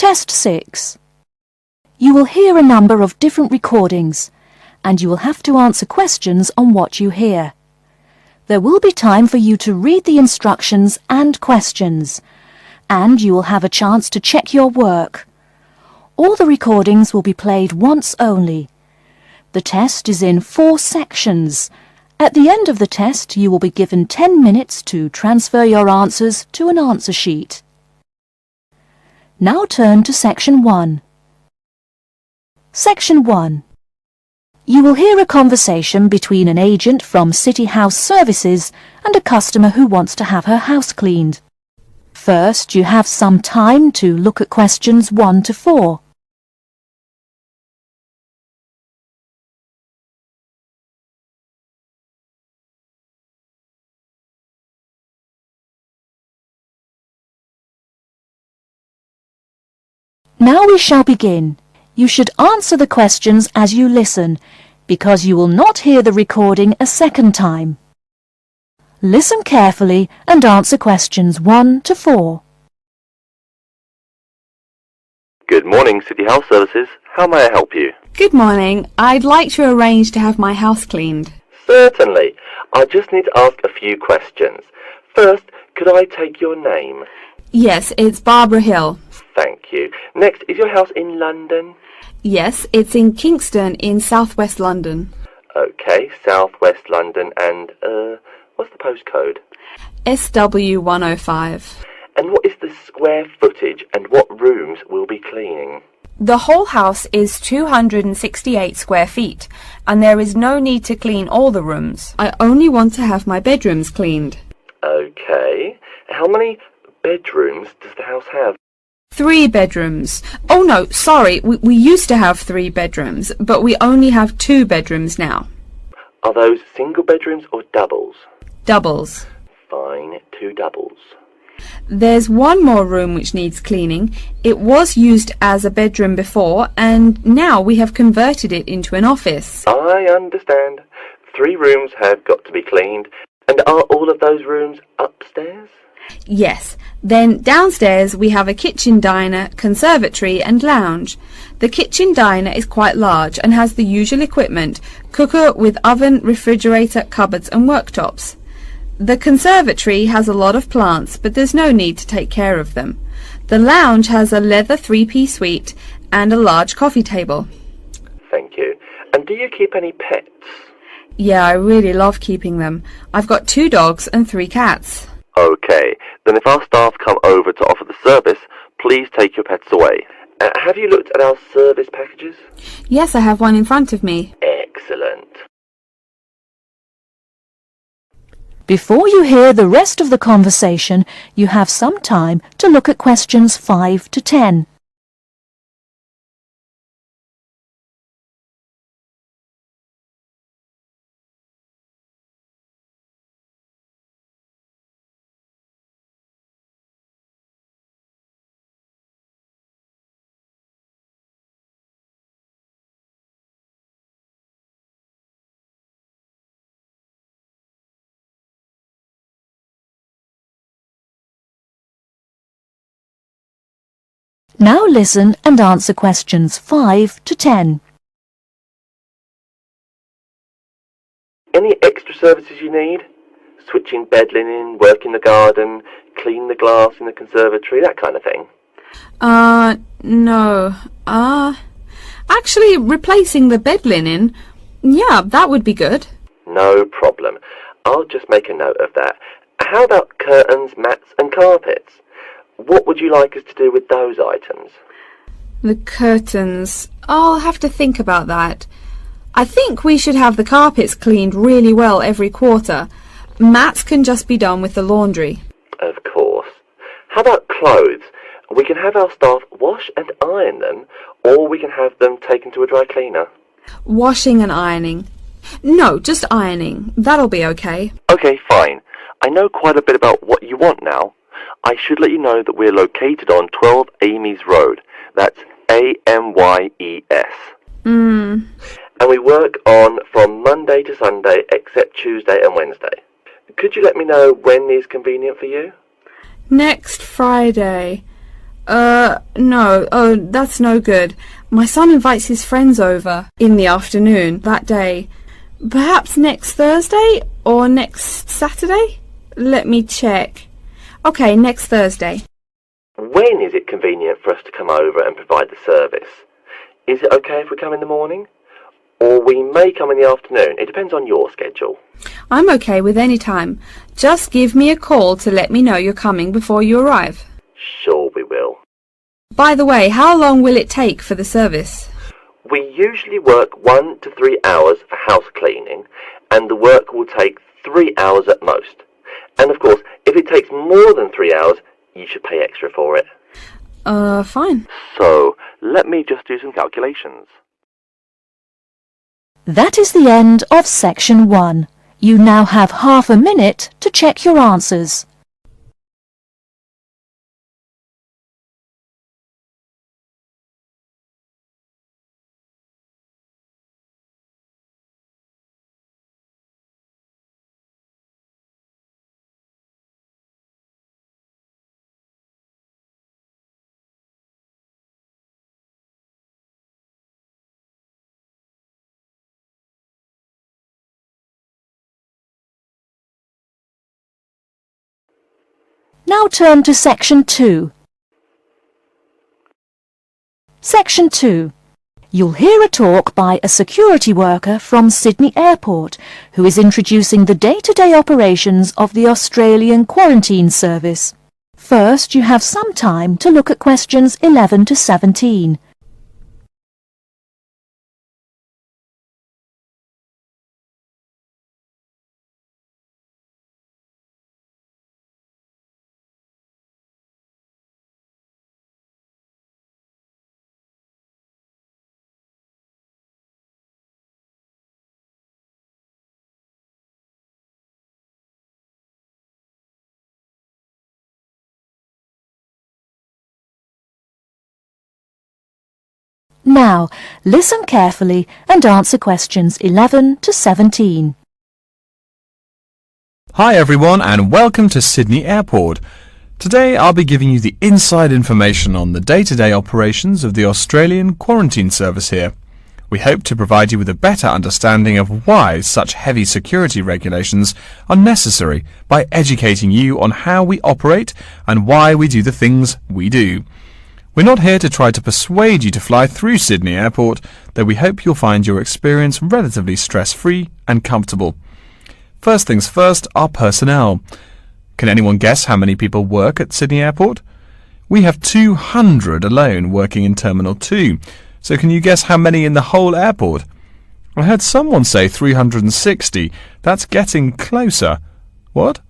Test 6. You will hear a number of different recordings, and you will have to answer questions on what you hear. There will be time for you to read the instructions and questions, and you will have a chance to check your work. All the recordings will be played once only. The test is in 4 sections. At the end of the test, you will be given 10 minutes to transfer your answers to an answer sheet. Now turn to Section 1. Section 1. You will hear a conversation between an agent from City House Services and a customer who wants to have her house cleaned. First, you have some time to look at questions 1 to 4. Now we shall begin. You should answer the questions as you listen, because you will not hear the recording a second time. Listen carefully and answer questions 1 to 4. Good morning, City House Services. How may I help you? Good morning. I'd like to arrange to have my house cleaned. Certainly. I just need to ask a few questions. First, could I take your name? Yes, it's Barbara Hill. Thank you. Next, is your house in London? Yes, it's in Kingston in southwest London. Okay, southwest London, and, what's the postcode? SW105. And what is the square footage and what rooms will be cleaning? The whole house is 268 square feet, and there is no need to clean all the rooms. I only want to have my bedrooms cleaned. Okay. How many bedrooms does the house have? 3 bedrooms. Oh no, sorry, we used to have 3 bedrooms, but we only have 2 bedrooms now. Are those single bedrooms or doubles? Doubles. Fine, 2 doubles. There's one more room which needs cleaning. It was used as a bedroom before, and now we have converted it into an office. I understand. 3 rooms have got to be cleaned. And are all of those rooms upstairs? Yes. Then downstairs we have a kitchen diner, conservatory and lounge. The kitchen diner is quite large and has the usual equipment: cooker with oven, refrigerator, cupboards and worktops. The conservatory has a lot of plants, but there's no need to take care of them. The lounge has a leather 3-piece suite and a large coffee table. Thank you. And do you keep any pets? Yeah, I really love keeping them. I've got 2 dogs and 3 cats. Okay, then if our staff come over to offer the service, please take your pets away. Have you looked at our service packages? Yes, I have one in front of me. Excellent. Before you hear the rest of the conversation, you have some time to look at questions 5 to 10. Now listen and answer questions 5 to 10. Any extra services you need? Switching bed linen, work in the garden, clean the glass in the conservatory, that kind of thing? No. Actually, replacing the bed linen, yeah, that would be good. No problem. I'll just make a note of that. How about curtains, mats and carpets? What would you like us to do with those items? The curtains. I'll have to think about that. I think we should have the carpets cleaned really well every quarter. Mats can just be done with the laundry. Of course. How about clothes? We can have our staff wash and iron them, or we can have them taken to a dry cleaner. Washing and ironing. No, just ironing. That'll be okay. Okay, fine. I know quite a bit about what you want now. I should let you know that we're located on 12 Amy's Road. That's A-M-Y-E-S. And we work on from Monday to Sunday, except Tuesday and Wednesday. Could you let me know when is convenient for you? Next Friday. No. Oh, that's no good. My son invites his friends over in the afternoon that day. Perhaps next Thursday or next Saturday? Let me check. Okay, next Thursday. When is it convenient for us to come over and provide the service? Is it okay if we come in the morning? Or we may come in the afternoon. It depends on your schedule. I'm okay with any time. Just give me a call to let me know you're coming before you arrive. Sure we will. By the way, how long will it take for the service? We usually work 1 to 3 hours for house cleaning, and the work will take 3 hours at most. And of course, if it takes more than 3 hours, you should pay extra for it. Fine. So, let me just do some calculations. That is the end of section 1. You now have half a minute to check your answers. Now turn to section 2. Section 2. You'll hear a talk by a security worker from Sydney Airport who is introducing the day-to-day operations of the Australian Quarantine Service. First, you have some time to look at questions 11 to 17. Now, listen carefully and answer questions 11 to 17. Hi everyone and welcome to Sydney Airport. Today I'll be giving you the inside information on the day-to-day operations of the Australian Quarantine Service here. We hope to provide you with a better understanding of why such heavy security regulations are necessary by educating you on how we operate and why we do the things we do. We're not here to try to persuade you to fly through Sydney Airport, though we hope you'll find your experience relatively stress-free and comfortable. First things first, our personnel. Can anyone guess how many people work at Sydney Airport? We have 200 alone working in Terminal 2, so can you guess how many in the whole airport? I heard someone say 360. That's getting closer. What?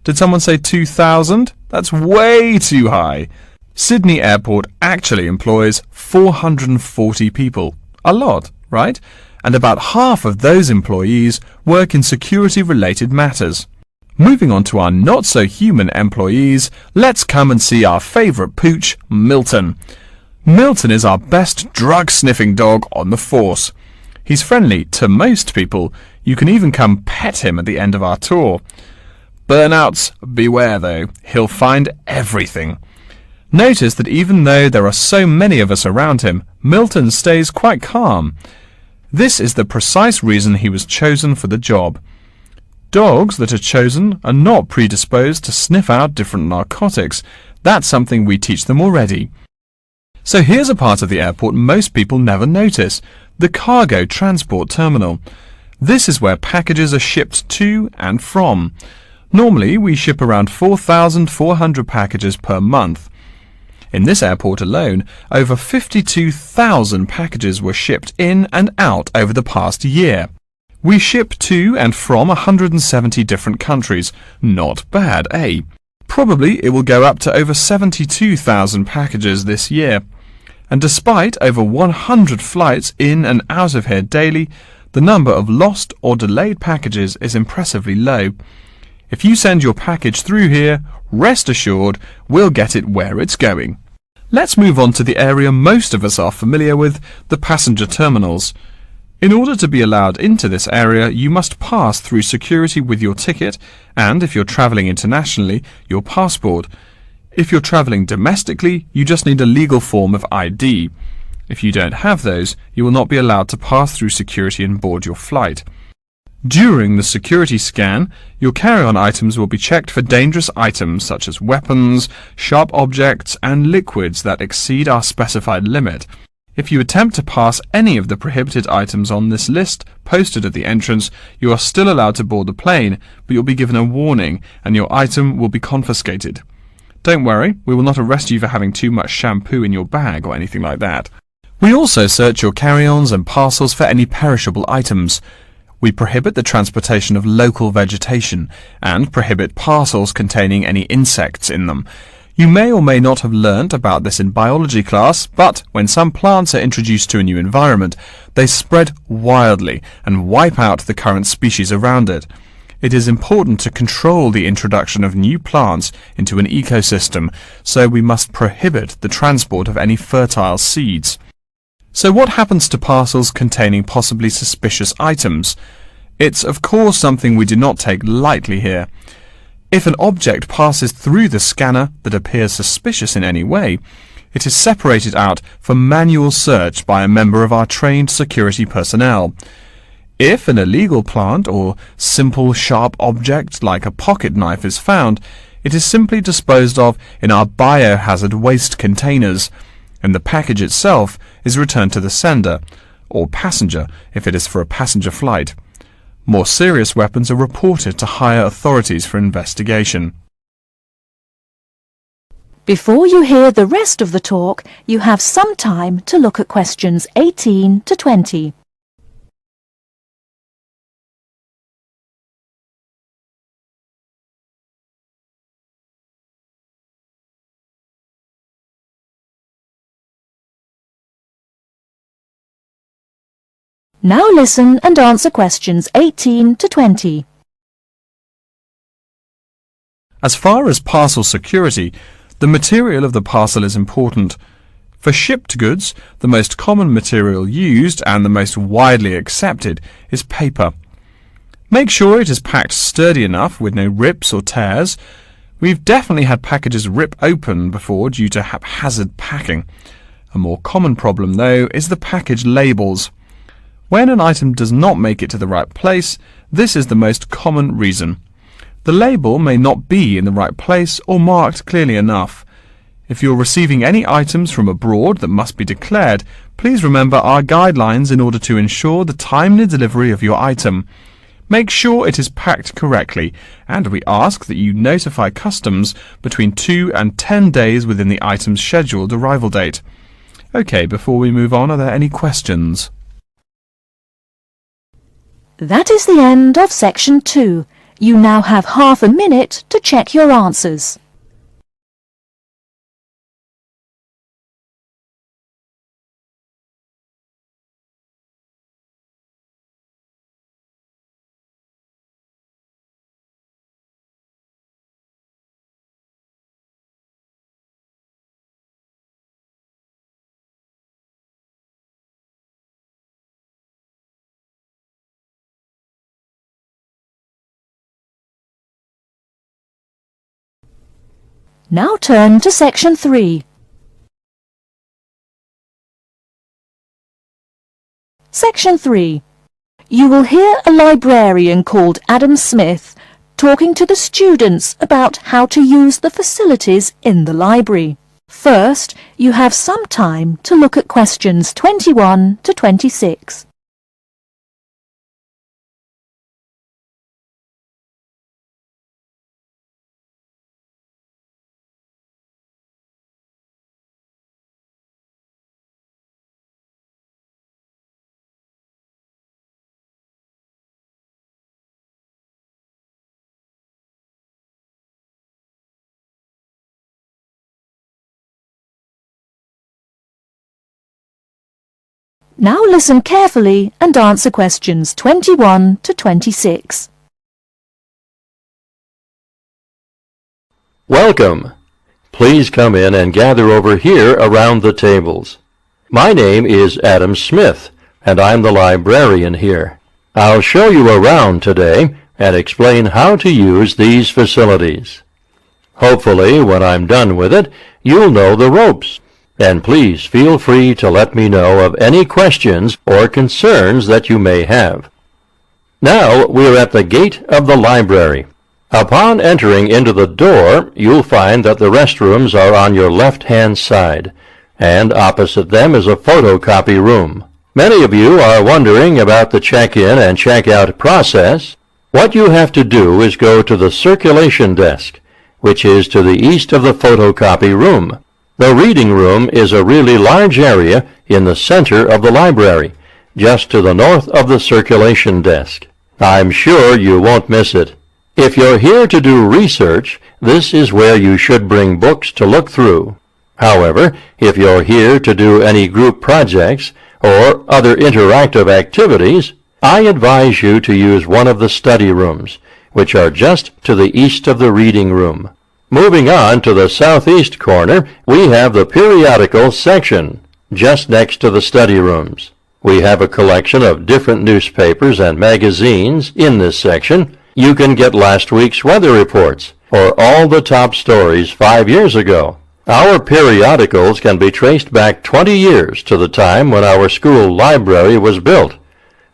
Did someone say 2,000? That's way too high. Sydney Airport actually employs 440 people. A lot, right? And about half of those employees work in security-related matters. Moving on to our not-so-human employees, let's come and see our favourite pooch, Milton. Milton is our best drug-sniffing dog on the force. He's friendly to most people. You can even come pet him at the end of our tour. Burnouts, beware though. He'll find everything. Notice that even though there are so many of us around him, Milton stays quite calm. This is the precise reason he was chosen for the job. Dogs that are chosen are not predisposed to sniff out different narcotics. That's something we teach them already. So here's a part of the airport most people never notice, the cargo transport terminal. This is where packages are shipped to and from. Normally we ship around 4,400 packages per month. In this airport alone, over 52,000 packages were shipped in and out over the past year. We ship to and from 170 different countries. Not bad, eh? Probably it will go up to over 72,000 packages this year. And despite over 100 flights in and out of here daily, the number of lost or delayed packages is impressively low. If you send your package through here, rest assured we'll get it where it's going. Let's move on to the area most of us are familiar with, the passenger terminals. In order to be allowed into this area, you must pass through security with your ticket and, if you're travelling internationally, your passport. If you're travelling domestically, you just need a legal form of ID. If you don't have those, you will not be allowed to pass through security and board your flight. During the security scan, your carry-on items will be checked for dangerous items such as weapons, sharp objects, and liquids that exceed our specified limit. If you attempt to pass any of the prohibited items on this list posted at the entrance, you are still allowed to board the plane, but you'll be given a warning and your item will be confiscated. Don't worry, we will not arrest you for having too much shampoo in your bag or anything like that. We also search your carry-ons and parcels for any perishable items. We prohibit the transportation of local vegetation and prohibit parcels containing any insects in them. You may or may not have learnt about this in biology class, but when some plants are introduced to a new environment, they spread wildly and wipe out the current species around it. It is important to control the introduction of new plants into an ecosystem, so we must prohibit the transport of any fertile seeds. So what happens to parcels containing possibly suspicious items? It's of course something we do not take lightly here. If an object passes through the scanner that appears suspicious in any way, it is separated out for manual search by a member of our trained security personnel. If an illegal plant or simple sharp object like a pocket knife is found, it is simply disposed of in our biohazard waste containers, and the package itself is returned to the sender, or passenger if it is for a passenger flight. More serious weapons are reported to higher authorities for investigation. Before you hear the rest of the talk, you have some time to look at questions 18 to 20. Now listen and answer questions 18 to 20. As far as parcel security, the material of the parcel is important. For shipped goods, the most common material used and the most widely accepted is paper. Make sure it is packed sturdy enough with no rips or tears. We've definitely had packages rip open before due to haphazard packing. A more common problem, though, is the package labels. When an item does not make it to the right place, this is the most common reason. The label may not be in the right place or marked clearly enough. If you're receiving any items from abroad that must be declared, please remember our guidelines in order to ensure the timely delivery of your item. Make sure it is packed correctly, and we ask that you notify customs between 2 and 10 days within the item's scheduled arrival date. Okay, before we move on, are there any questions? That is the end of section 2. You now have half a minute to check your answers. Now turn to section 3. Section 3. You will hear a librarian called Adam Smith talking to the students about how to use the facilities in the library. First, you have some time to look at questions 21 to 26. Now listen carefully and answer questions 21 to 26. Welcome. Please come in and gather over here around the tables. My name is Adam Smith, and I'm the librarian here. I'll show you around today and explain how to use these facilities. Hopefully, when I'm done with it, you'll know the ropes. And please feel free to let me know of any questions or concerns that you may have. Now we're at the gate of the library. Upon entering into the door, you'll find that the restrooms are on your left-hand side, and opposite them is a photocopy room. Many of you are wondering about the check-in and check-out process. What you have to do is go to the circulation desk, which is to the east of the photocopy room. The reading room is a really large area in the center of the library, just to the north of the circulation desk. I'm sure you won't miss it. If you're here to do research, this is where you should bring books to look through. However, if you're here to do any group projects or other interactive activities, I advise you to use one of the study rooms, which are just to the east of the reading room. Moving on to the southeast corner, we have the periodical section, just next to the study rooms. We have a collection of different newspapers and magazines in this section. You can get last week's weather reports, or all the top stories 5 years ago. Our periodicals can be traced back 20 years to the time when our school library was built.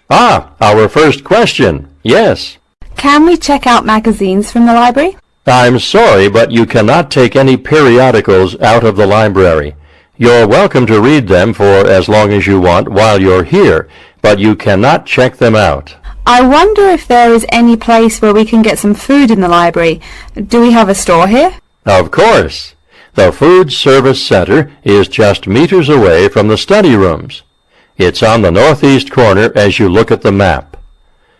Our first question. Yes. Can we check out magazines from the library? I'm sorry, but you cannot take any periodicals out of the library. You're welcome to read them for as long as you want while you're here, but you cannot check them out. I wonder if there is any place where we can get some food in the library. Do we have a store here? Of course. The Food Service Center is just meters away from the study rooms. It's on the northeast corner as you look at the map.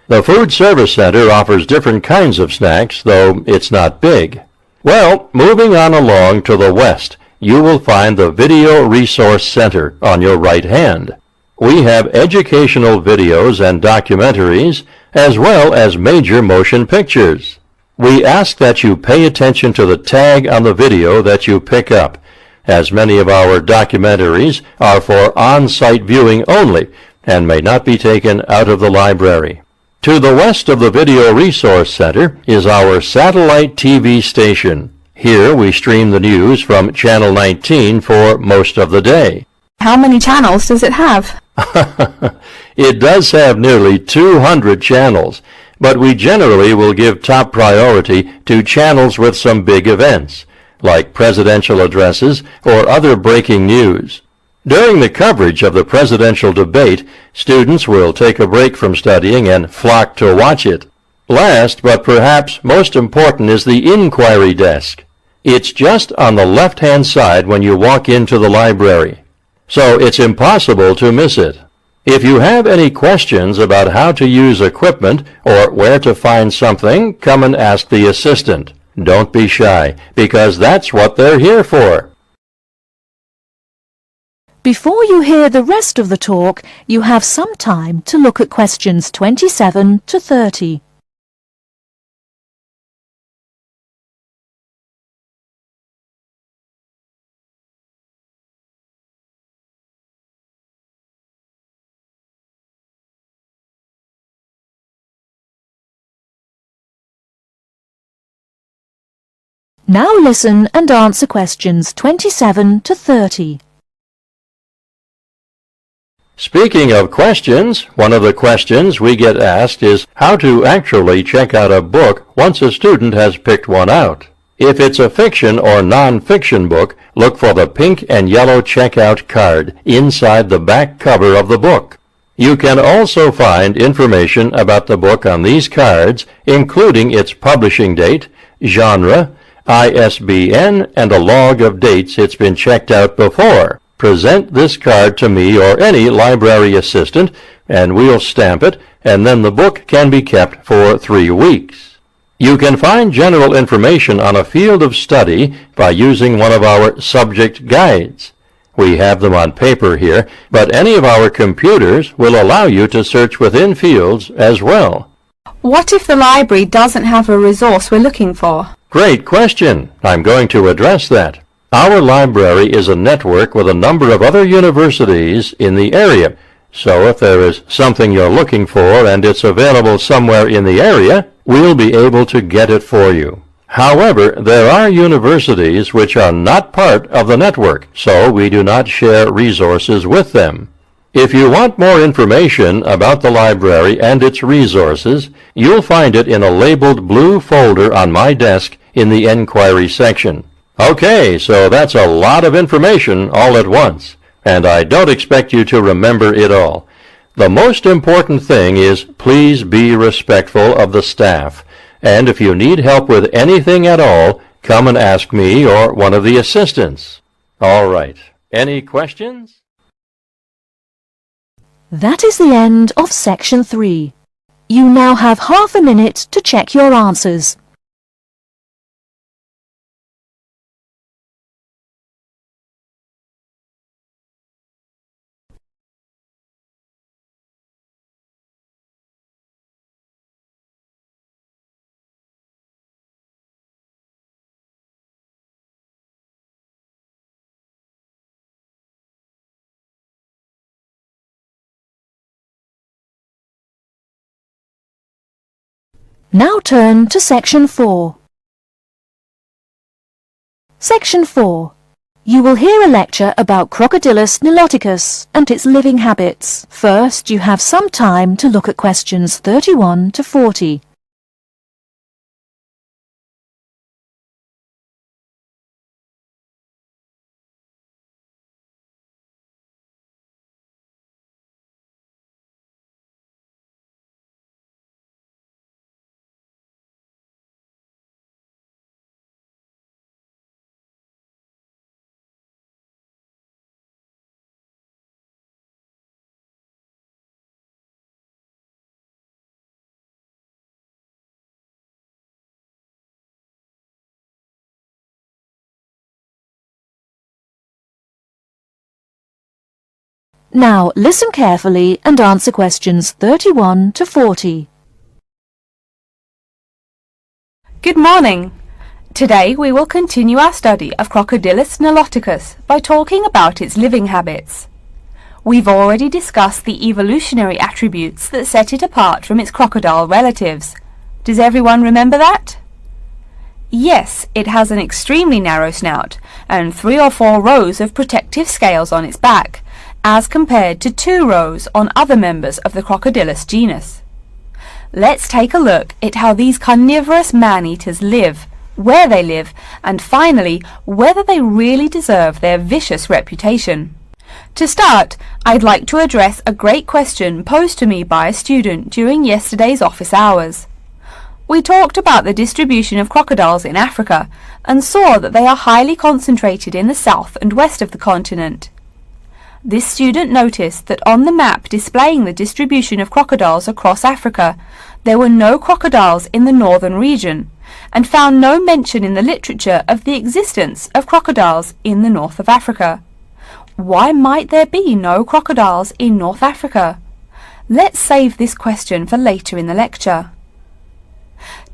The Food Service Center offers different kinds of snacks, though it's not big. Well, moving on along to the west, you will find the Video Resource Center on your right hand. We have educational videos and documentaries, as well as major motion pictures. We ask that you pay attention to the tag on the video that you pick up, as many of our documentaries are for on-site viewing only and may not be taken out of the library. To the west of the Video Resource Center is our satellite TV station. Here we stream the news from Channel 19 for most of the day. How many channels does it have? It does have nearly 200 channels, but we generally will give top priority to channels with some big events, like presidential addresses or other breaking news. During the coverage of the presidential debate, students will take a break from studying and flock to watch it. Last, but perhaps most important, is the inquiry desk. It's just on the left-hand side when you walk into the library, so it's impossible to miss it. If you have any questions about how to use equipment or where to find something, come and ask the assistant. Don't be shy, because that's what they're here for. Before you hear the rest of the talk, you have some time to look at questions 27 to 30. Now listen and answer questions 27 to 30. Speaking of questions, one of the questions we get asked is how to actually check out a book once a student has picked one out. If it's a fiction or non-fiction book, look for the pink and yellow checkout card inside the back cover of the book. You can also find information about the book on these cards, including its publishing date, genre, ISBN, and a log of dates it's been checked out before. Present this card to me or any library assistant, and we'll stamp it, and then the book can be kept for 3 weeks. You can find general information on a field of study by using one of our subject guides. We have them on paper here, but any of our computers will allow you to search within fields as well. What if the library doesn't have a resource we're looking for? Great question. I'm going to address that. Our library is a network with a number of other universities in the area, so if there is something you're looking for and it's available somewhere in the area, we'll be able to get it for you. However, there are universities which are not part of the network, so we do not share resources with them. If you want more information about the library and its resources, you'll find it in a labeled blue folder on my desk in the Enquiry section. Okay, so that's a lot of information all at once, and I don't expect you to remember it all. The most important thing is please be respectful of the staff, and if you need help with anything at all, come and ask me or one of the assistants. All right, any questions? That is the end of section 3. You now have half a minute to check your answers. Now turn to section 4. Section 4. You will hear a lecture about Crocodylus niloticus and its living habits. First, you have some time to look at questions 31 to 40. Now listen carefully and answer questions 31 to 40. Good morning. Today we will continue our study of Crocodylus niloticus by talking about its living habits. We've already discussed the evolutionary attributes that set it apart from its crocodile relatives. Does everyone remember that? Yes, it has an extremely narrow snout and 3 or 4 rows of protective scales on its back, as compared to 2 rows on other members of the Crocodylus genus. Let's take a look at how these carnivorous man-eaters live, where they live, and finally, whether they really deserve their vicious reputation. To start, I'd like to address a great question posed to me by a student during yesterday's office hours. We talked about the distribution of crocodiles in Africa and saw that they are highly concentrated in the south and west of the continent. This student noticed that on the map displaying the distribution of crocodiles across Africa, there were no crocodiles in the northern region, and found no mention in the literature of the existence of crocodiles in the north of Africa. Why might there be no crocodiles in North Africa? Let's save this question for later in the lecture.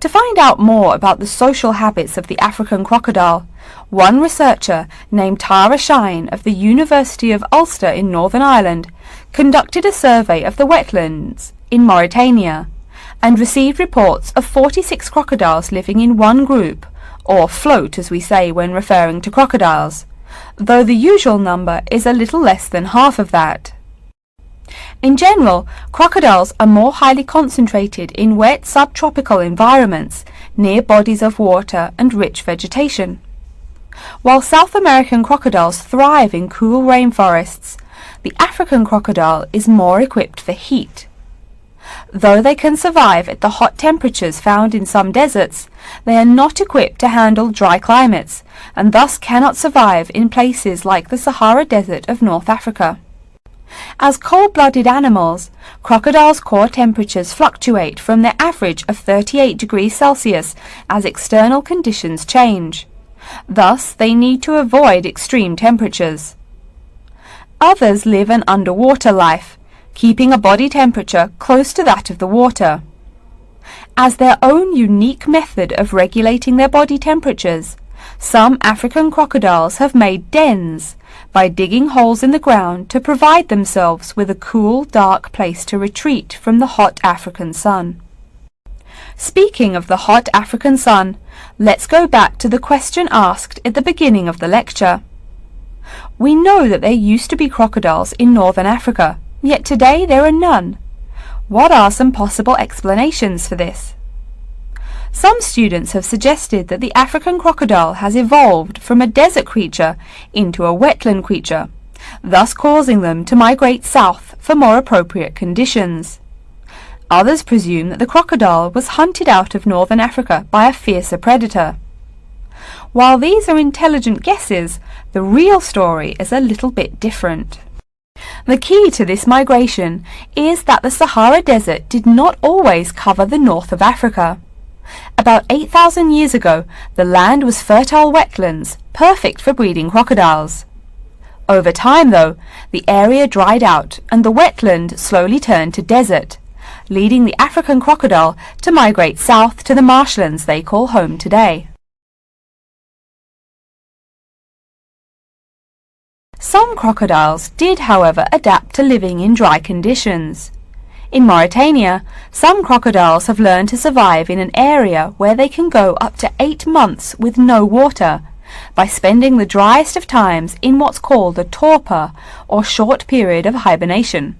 To find out more about the social habits of the African crocodile, one researcher named Tara Shine of the University of Ulster in Northern Ireland conducted a survey of the wetlands in Mauritania and received reports of 46 crocodiles living in one group, or float as we say when referring to crocodiles, though the usual number is a little less than half of that. In general, crocodiles are more highly concentrated in wet subtropical environments near bodies of water and rich vegetation. While South American crocodiles thrive in cool rainforests, the African crocodile is more equipped for heat. Though they can survive at the hot temperatures found in some deserts, they are not equipped to handle dry climates and thus cannot survive in places like the Sahara Desert of North Africa. As cold-blooded animals, crocodiles' core temperatures fluctuate from their average of 38 degrees Celsius as external conditions change. Thus, they need to avoid extreme temperatures. Others live an underwater life, keeping a body temperature close to that of the water. As their own unique method of regulating their body temperatures, some African crocodiles have made dens by digging holes in the ground to provide themselves with a cool, dark place to retreat from the hot African sun. Speaking of the hot African sun, let's go back to the question asked at the beginning of the lecture. We know that there used to be crocodiles in northern Africa, yet today there are none. What are some possible explanations for this? Some students have suggested that the African crocodile has evolved from a desert creature into a wetland creature, thus causing them to migrate south for more appropriate conditions. Others presume that the crocodile was hunted out of northern Africa by a fiercer predator. While these are intelligent guesses, the real story is a little bit different. The key to this migration is that the Sahara Desert did not always cover the north of Africa. About 8,000 years ago, the land was fertile wetlands, perfect for breeding crocodiles. Over time, though, the area dried out and the wetland slowly turned to desert, leading the African crocodile to migrate south to the marshlands they call home today. Some crocodiles did, however, adapt to living in dry conditions. In Mauritania, some crocodiles have learned to survive in an area where they can go up to 8 months with no water, by spending the driest of times in what's called a torpor, or short period of hibernation.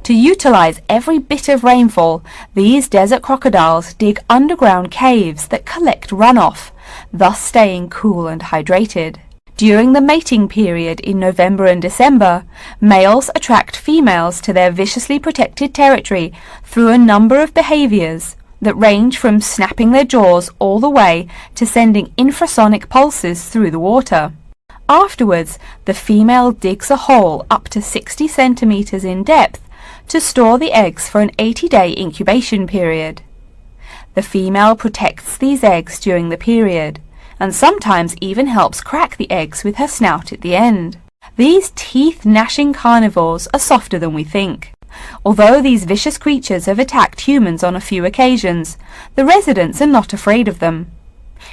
To utilize every bit of rainfall, these desert crocodiles dig underground caves that collect runoff, thus staying cool and hydrated. During the mating period in November and December, males attract females to their viciously protected territory through a number of behaviors that range from snapping their jaws all the way to sending infrasonic pulses through the water. Afterwards, the female digs a hole up to 60 centimeters in depth to store the eggs for an 80-day incubation period. The female protects these eggs during the period, and sometimes even helps crack the eggs with her snout at the end. These teeth-gnashing carnivores are softer than we think. Although these vicious creatures have attacked humans on a few occasions, the residents are not afraid of them.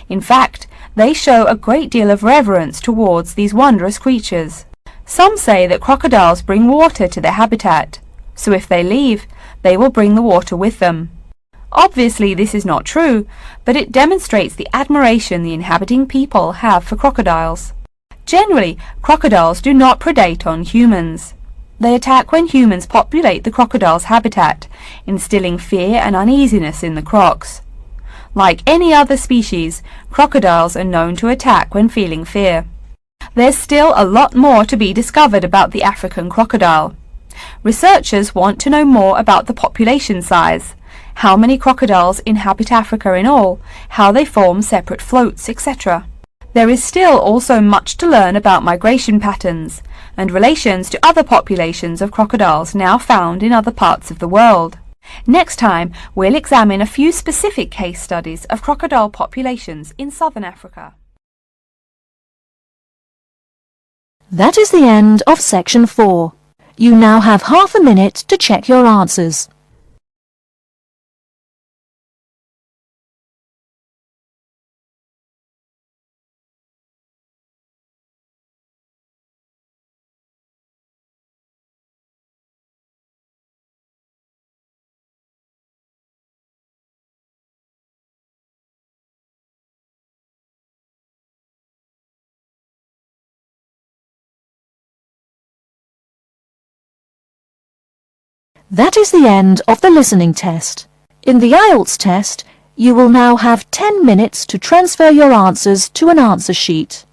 In fact, they show a great deal of reverence towards these wondrous creatures. Some say that crocodiles bring water to their habitat, so if they leave, they will bring the water with them. Obviously this is not true, but it demonstrates the admiration the inhabiting people have for crocodiles. Generally, crocodiles do not predate on humans. They attack when humans populate the crocodile's habitat, instilling fear and uneasiness in the crocs. Like any other species, crocodiles are known to attack when feeling fear. There's still a lot more to be discovered about the African crocodile. Researchers want to know more about the population size, how many crocodiles inhabit Africa in all, how they form separate floats, etc. There is still also much to learn about migration patterns and relations to other populations of crocodiles now found in other parts of the world. Next time, we'll examine a few specific case studies of crocodile populations in southern Africa. That is the end of section 4. You now have half a minute to check your answers. That is the end of the listening test. In the IELTS test, you will now have 10 minutes to transfer your answers to an answer sheet.